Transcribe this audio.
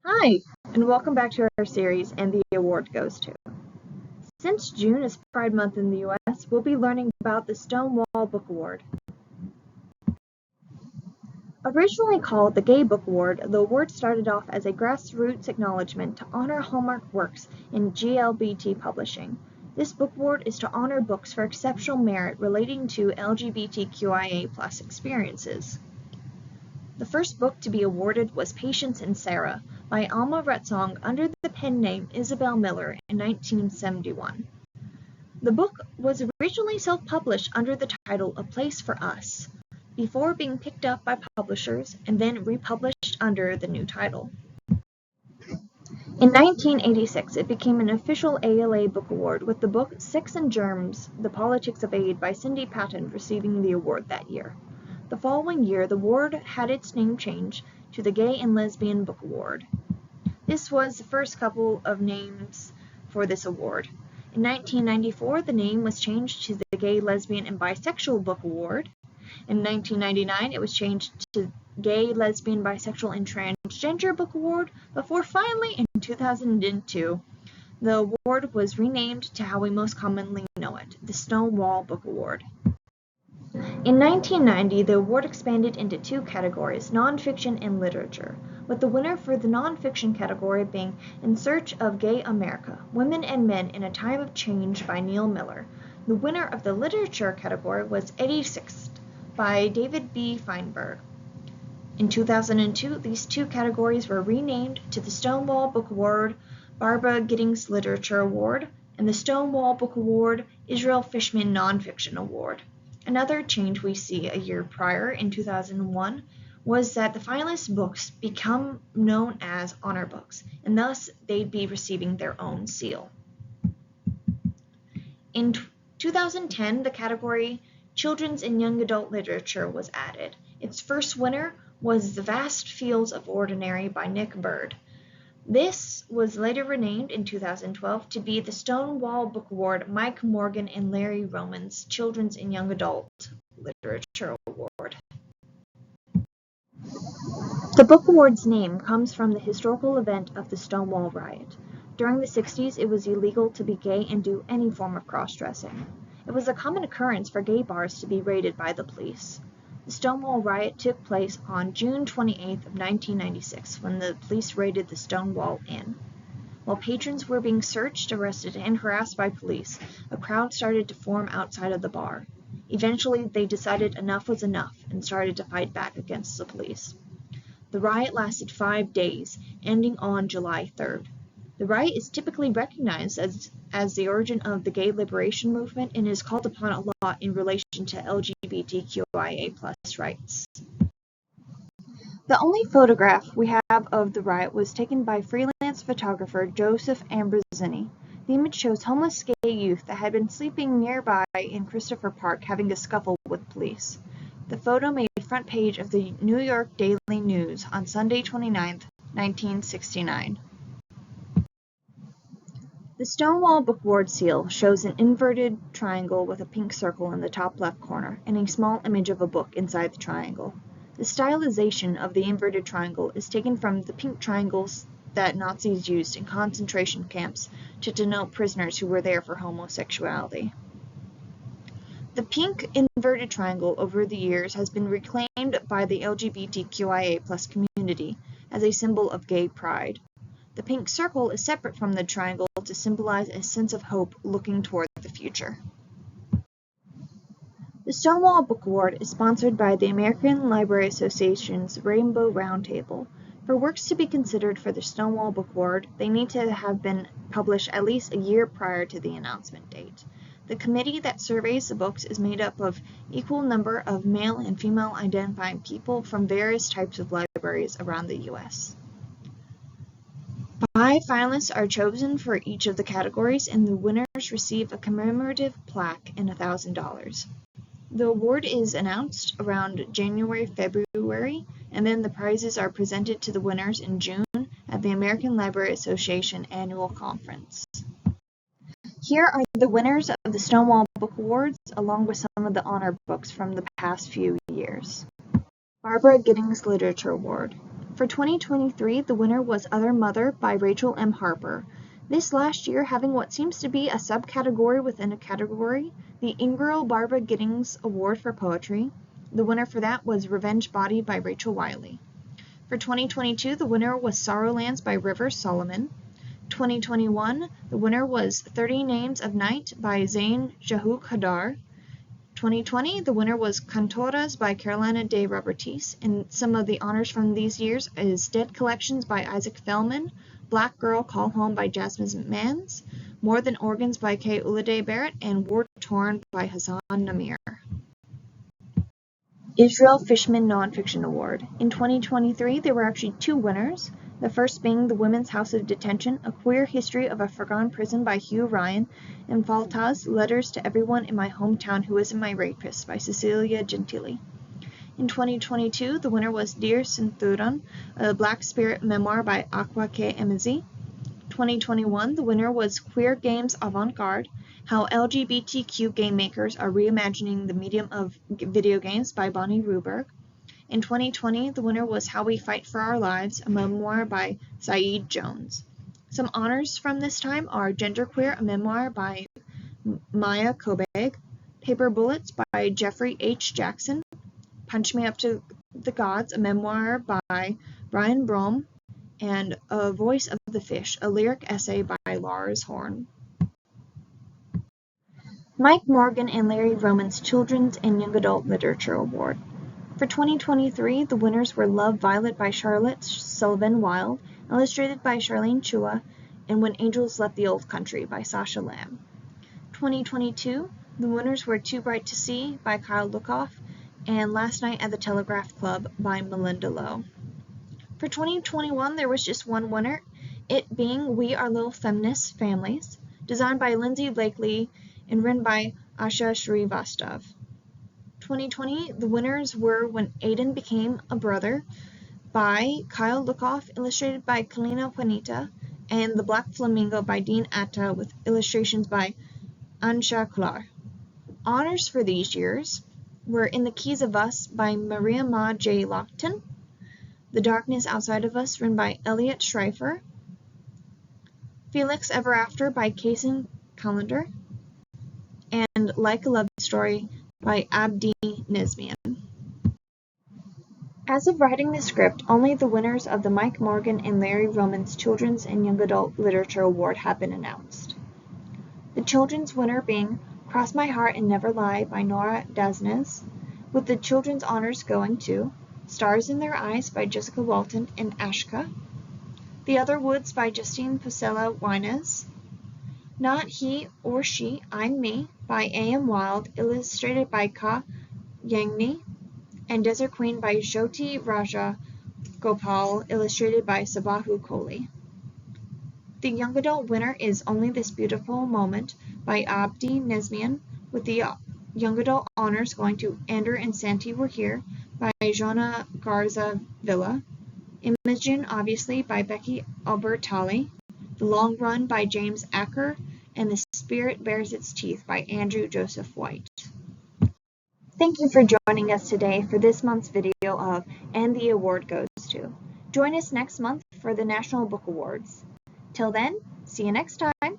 Hi, and welcome back to our series, And the Award Goes To. Since June is Pride Month in the U.S., we'll be learning about the Stonewall Book Award. Originally called the Gay Book Award, the award started off as a grassroots acknowledgement to honor hallmark works in GLBT publishing. This book award is to honor books for exceptional merit relating to LGBTQIA+ experiences. The first book to be awarded was Patience and Sarah by Alma Retzong under the pen name Isabel Miller in 1971. The book was originally self-published under the title A Place for Us, before being picked up by publishers and then republished under the new title. In 1986, it became an official ALA Book Award, with the book Sex and Germs, The Politics of Aid by Cindy Patton receiving the award that year. The following year, the award had its name changed to the Gay and Lesbian Book Award. This was the first couple of names for this award. In 1994, the name was changed to the Gay, Lesbian, and Bisexual Book Award. In 1999, it was changed to Gay, Lesbian, Bisexual, and Transgender Book Award, before finally, in 2002, the award was renamed to how we most commonly know it, the Stonewall Book Award. In 1990, the award expanded into two categories, nonfiction and literature, with the winner for the nonfiction category being In Search of Gay America, Women and Men in a Time of Change by Neil Miller. The winner of the literature category was 86th by David B. Feinberg. In 2002, these two categories were renamed to the Stonewall Book Award, Barbara Giddings Literature Award, and the Stonewall Book Award, Israel Fishman Nonfiction Award. Another change we see a year prior, in 2001, was that the finalist books become known as honor books, and thus they'd be receiving their own seal. In 2010, the category Children's and Young Adult Literature was added. Its first winner was The Vast Fields of Ordinary by Nick Bird. This was later renamed in 2012 to be the Stonewall Book Award, Mike Morgan and Larry Roman's Children's and Young Adult Literature Award. The book award's name comes from the historical event of the Stonewall Riot. During the 60s, it was illegal to be gay and do any form of cross-dressing. It was a common occurrence for gay bars to be raided by the police. The Stonewall Riot took place on June 28, 1996, when the police raided the Stonewall Inn. While patrons were being searched, arrested, and harassed by police, a crowd started to form outside of the bar. Eventually, they decided enough was enough and started to fight back against the police. The riot lasted 5 days, ending on July 3rd. The riot is typically recognized as the origin of the gay liberation movement and is called upon a lot in relation to LGBTQIA+ rights. The only photograph we have of the riot was taken by freelance photographer Joseph Ambrosini. The image shows homeless gay youth that had been sleeping nearby in Christopher Park having a scuffle with police. The photo made front page of the New York Daily News on Sunday 29, 1969. The Stonewall Book Award seal shows an inverted triangle with a pink circle in the top left corner and a small image of a book inside the triangle. The stylization of the inverted triangle is taken from the pink triangles that Nazis used in concentration camps to denote prisoners who were there for homosexuality. The pink inverted triangle over the years has been reclaimed by the LGBTQIA+ community as a symbol of gay pride. The pink circle is separate from the triangle to symbolize a sense of hope looking toward the future. The Stonewall Book Award is sponsored by the American Library Association's Rainbow Roundtable. For works to be considered for the Stonewall Book Award, they need to have been published at least a year prior to the announcement date. The committee that surveys the books is made up of equal number of male and female identifying people from various types of libraries around the U.S. 5 finalists are chosen for each of the categories, and the winners receive a commemorative plaque and $1,000. The award is announced around January-February, and then the prizes are presented to the winners in June at the American Library Association Annual Conference. Here are the winners of the Stonewall Book Awards, along with some of the honor books from the past few years. Barbara Giddings Literature Award. For 2023, the winner was Other Mother by Rachel M. Harper. This last year, having what seems to be a subcategory within a category, the Ingram Barbara Giddings Award for Poetry. The winner for that was Revenge Body by Rachel Wiley. For 2022, the winner was Sorrowlands by River Solomon. 2021, the winner was 30 Names of Night by Zain Jahouk Hadar. 2020, the winner was Cantoras by Carolina de Robertis, and some of the honors from these years is Dead Collections by Isaac Fellman, Black Girl Call Home by Jasmine Mans, More Than Organs by Kay Ulade Barrett, and War Torn by Hassan Namir. Israel Fishman Nonfiction Award. In 2023, there were actually two winners, the first being The Women's House of Detention, A Queer History of a Forgotten Prison by Hugh Ryan, and Faltaz, Letters to Everyone in My Hometown Who Isn't My Rapist by Cecilia Gentili. In 2022, the winner was Dear Cinturon, a Black Spirit memoir by Aqua K. Emizi. 2021, the winner was Queer Games Avant-Garde, How LGBTQ Game Makers Are Reimagining the Medium of Video Games by Bonnie Ruberg. In 2020, the winner was How We Fight for Our Lives, a memoir by Saeed Jones. Some honors from this time are Genderqueer, a memoir by Maya Kobeg, Paper Bullets by Jeffrey H. Jackson, Punch Me Up to the Gods, a memoir by Brian Brom, and A Voice of the Fish, a lyric essay by Lars Horn. Mike Morgan and Larry Roman's Children's and Young Adult Literature Award. For 2023, the winners were Love Violet by Charlotte Sullivan Wild, illustrated by Charlene Chua, and When Angels Left the Old Country by Sasha Lamb. 2022, the winners were Too Bright to See by Kyle Lookoff, and Last Night at the Telegraph Club by Melinda Lowe. For 2021, there was just one winner, it being We Are Little Feminist Families, designed by Lindsay Blakely and written by Asha Srivastav. 2020, the winners were When Aiden Became a Brother by Kyle Lookoff, illustrated by Kalina Juanita, and The Black Flamingo by Dean Atta with illustrations by Ansha Klar. Honors for these years were In the Keys of Us by Maria Ma J. Lockton, The Darkness Outside of Us, written by Elliot Schreifer, Felix Ever After by Kaysen Callender, and Like a Love Story by Abdi Nezmian. As of writing this script, only the winners of the Mike Morgan and Larry Roman's Children's and Young Adult Literature Award have been announced. The children's winner being Cross My Heart and Never Lie by Nora Dasnes, with the children's honors going to Stars in Their Eyes by Jessica Walton and Ashka, The Other Woods by Justine Pusella Wines, Not He or She, I'm Me by A.M. Wild, illustrated by Ka Yangni, and Desert Queen by Jyoti Raja Gopal, illustrated by Sabahu Kohli. The young adult winner is Only This Beautiful Moment by Abdi Nezmian, with the young adult honors going to Andrew and Santi Were Here by Jonna Garza Villa, Imogen Obviously by Becky Albertalli, The Long Run by James Acker, and The Spirit Bears Its Teeth by Andrew Joseph White. Thank you for joining us today for this month's video of And the Award Goes To. Join us next month for the National Book Awards. Till then, see you next time.